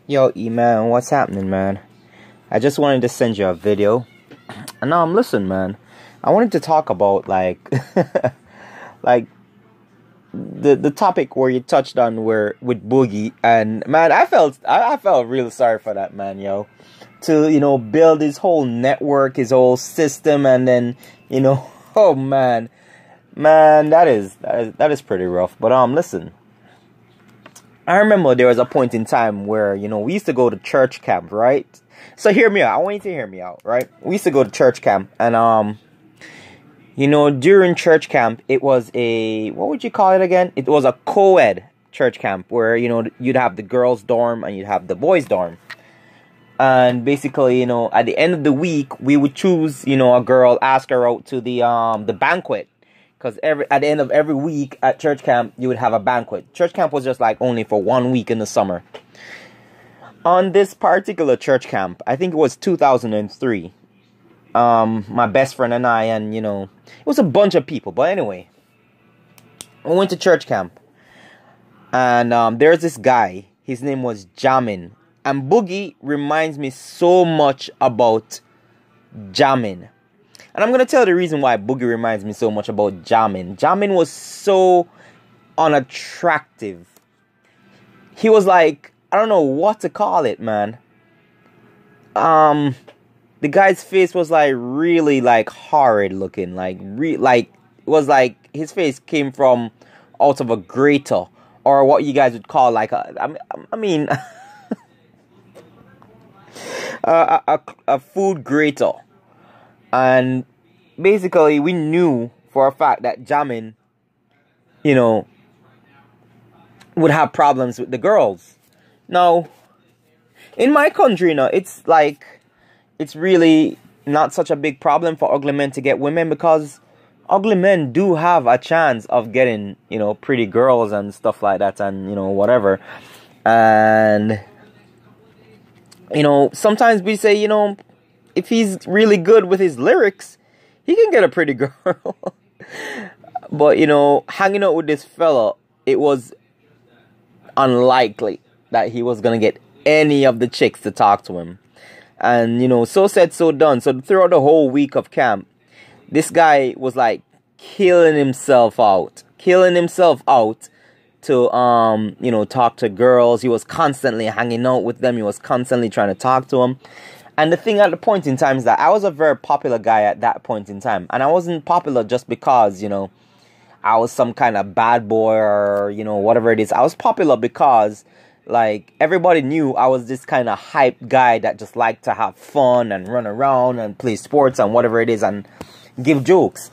Yo, E-Man, what's happening, man? I just wanted to send you a video. And now listen, man. I wanted to talk about, like, like, the topic where you touched on with Boogie. And, man, I felt real sorry for that man, yo. To, build his whole network, his whole system, and then, oh, man. Man, that is pretty rough. But, listen. I remember there was a point in time where, we used to go to church camp, right? So hear me out. I want you to hear me out, right? We used to go to church camp. And, during church camp, it was what would you call it again? It was a co-ed church camp where, you'd have the girls' dorm and you'd have the boys' dorm. And basically, at the end of the week, we would choose, a girl, ask her out to the banquet. Because at the end of every week at church camp, you would have a banquet. Church camp was just like only for 1 week in the summer. On this particular church camp, I think it was 2003. My best friend and I, and it was a bunch of people. But anyway, we went to church camp. And there's this guy. His name was Jamin. And Boogie reminds me so much about Jamin. And I'm going to tell you the reason why Boogie reminds me so much about Jamin. Jamin was so unattractive. He was like, I don't know what to call it, man. The guy's face was like really like horrid looking. It was like his face came from out of a grater. Or what you guys would call like a food grater. And basically, we knew for a fact that Jamin, would have problems with the girls. Now, in my country, it's really not such a big problem for ugly men to get women because ugly men do have a chance of getting, pretty girls and stuff like that and, whatever. And, sometimes we say, if he's really good with his lyrics, he can get a pretty girl. But, hanging out with this fella, it was unlikely that he was going to get any of the chicks to talk to him. And, so said, so done. So throughout the whole week of camp, this guy was like killing himself out to, talk to girls. He was constantly hanging out with them. He was constantly trying to talk to them. And the thing at the point in time is that I was a very popular guy at that point in time. And I wasn't popular just because, I was some kind of bad boy or, whatever it is. I was popular because, everybody knew I was this kind of hype guy that just liked to have fun and run around and play sports and whatever it is and give jokes.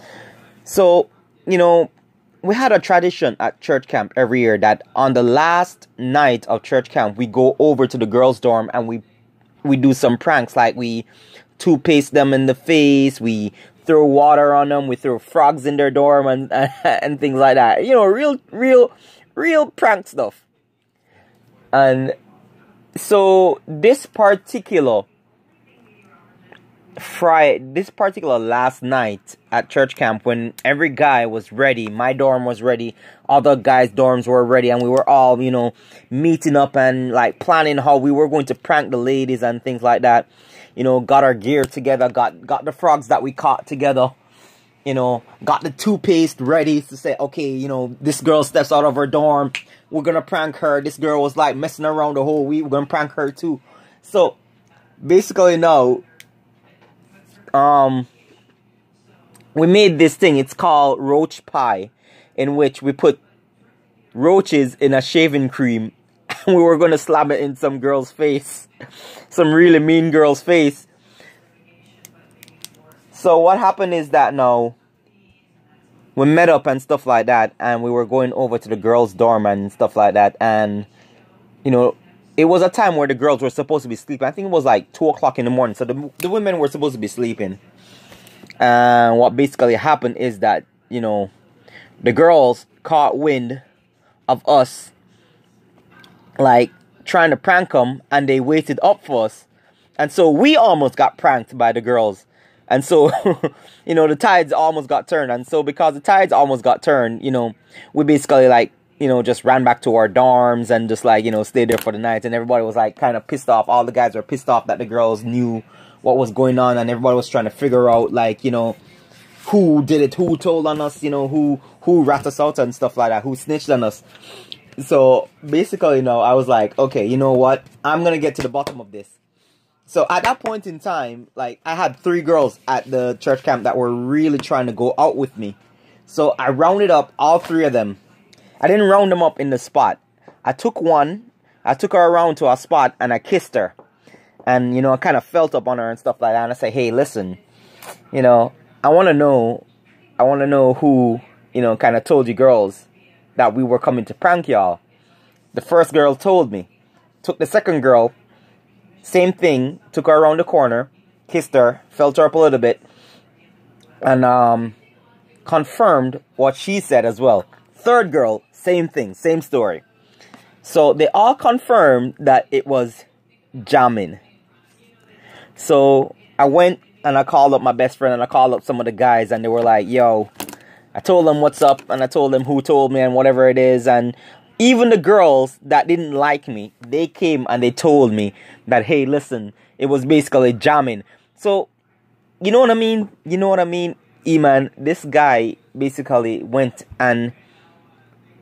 So, we had a tradition at church camp every year that on the last night of church camp, we go over to the girls' dorm and we do some pranks, like we toothpaste them in the face, we throw water on them, we throw frogs in their dorm and things like that. Real prank stuff. And so this particular last night at church camp, when every guy was ready, my dorm was ready, other guys' dorms were ready, and we were all, meeting up and planning how we were going to prank the ladies and things like that. Got our gear together, got the frogs that we caught together, got the toothpaste ready to say, okay, this girl steps out of her dorm, we're gonna prank her. This girl was messing around the whole week, we're gonna prank her too. So basically now, we made this thing. It's called roach pie, in which we put roaches in a shaving cream and we were going to slam it in some girl's face, some really mean girl's face. So what happened is that now we met up and stuff like that, and we were going over to the girls' dorm and stuff like that, and it was a time where the girls were supposed to be sleeping. I think it was 2 o'clock in the morning. So the women were supposed to be sleeping. And what basically happened is that, the girls caught wind of us, trying to prank them. And they waited up for us. And so we almost got pranked by the girls. And so, the tides almost got turned. And so because the tides almost got turned, we basically you know, just ran back to our dorms and just like, you know, stayed there for the night. And everybody was like kind of pissed off. All the guys were pissed off that the girls knew what was going on, and everybody was trying to figure out, like, you know, who did it, who told on us, you know, who ratted us out and stuff like that, who snitched on us. So basically, you know, I was like, okay, you know what, I'm gonna get to the bottom of this. So at that point in time, like, I had 3 girls at the church camp that were really trying to go out with me. So I rounded up all 3 of them. I didn't round them up in the spot. I took her around to a spot and I kissed her. And, you know, I kind of felt up on her and stuff like that. And I said, hey, listen, you know, I want to know who, you know, kind of told you girls that we were coming to prank y'all. The first girl told me. Took the second girl, same thing, took her around the corner, kissed her, felt her up a little bit, and confirmed what she said as well. Third girl, same thing, same story. So they all confirmed that it was jamming. So I went and I called up my best friend and I called up some of the guys, and they were like, yo, I told them what's up and I told them who told me and whatever it is. And even the girls that didn't like me, they came and they told me that, hey, listen, it was basically jamming. So, you know what I mean? You know what I mean? E-man, this guy basically went and,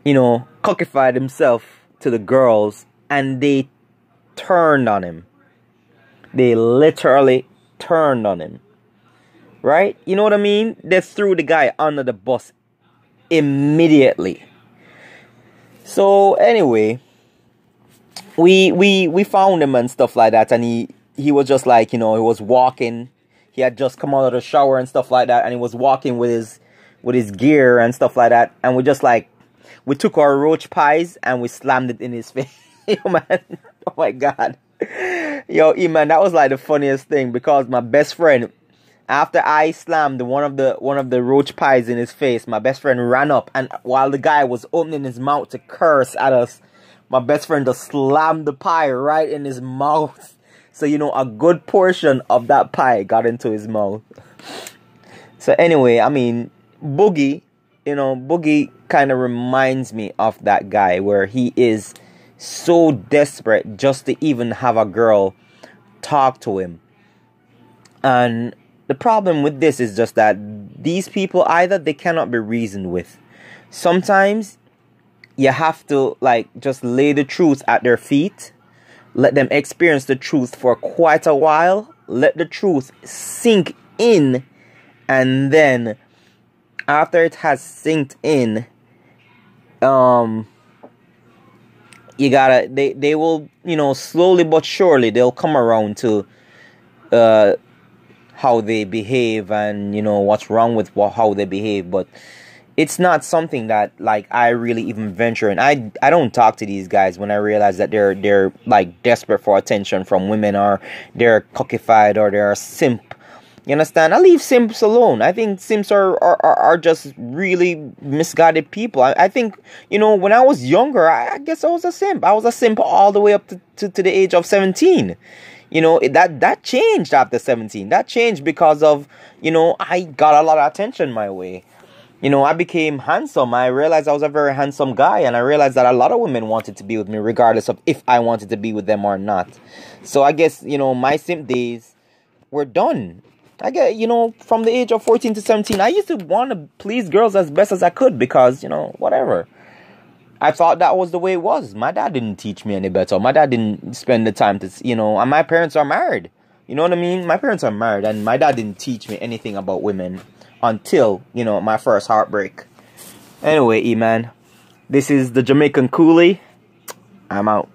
you know, cockeyed himself to the girls, and they turned on him. They literally turned on him. Right? You know what I mean? They threw the guy under the bus immediately. So anyway, we found him and stuff like that, and he was just like, you know, he was walking. He had just come out of the shower and stuff like that, and he was walking with his gear and stuff like that, and we took our roach pies and we slammed it in his face. Yo, man, oh my god. Yo, man, that was like the funniest thing, because my best friend, after I slammed one of the roach pies in his face, my best friend ran up, and while the guy was opening his mouth to curse at us, my best friend just slammed the pie right in his mouth. So, you know, a good portion of that pie got into his mouth. So anyway, I mean, Boogie, you know, Boogie kind of reminds me of that guy, where he is so desperate just to even have a girl talk to him. And the problem with this is just that these people, either they cannot be reasoned with. Sometimes you have to, like, just lay the truth at their feet. Let them experience the truth for quite a while. Let the truth sink in. And then after it has sinked in, you gotta, they will, you know, slowly but surely, they'll come around to how they behave and, you know, what's wrong with how they behave. But it's not something that, like, I really even venture in. I don't talk to these guys when I realize that they're like desperate for attention from women, or they're cockeyed, or they're a simp. You understand? I leave simps alone. I think simps are just really misguided people. I think, you know, when I was younger, I guess I was a simp. I was a simp all the way up to the age of 17. You know, that changed after 17. That changed because of, you know, I got a lot of attention my way. You know, I became handsome. I realized I was a very handsome guy, and I realized that a lot of women wanted to be with me, regardless of if I wanted to be with them or not. So I guess, you know, my simp days were done. I get, you know, from the age of 14 to 17, I used to want to please girls as best as I could, because, you know, whatever. I thought that was the way it was. My dad didn't teach me any better. My dad didn't spend the time to, you know, and my parents are married. You know what I mean? My parents are married, and my dad didn't teach me anything about women until, you know, my first heartbreak. Anyway, E-man, this is the Jamaican Coolie. I'm out.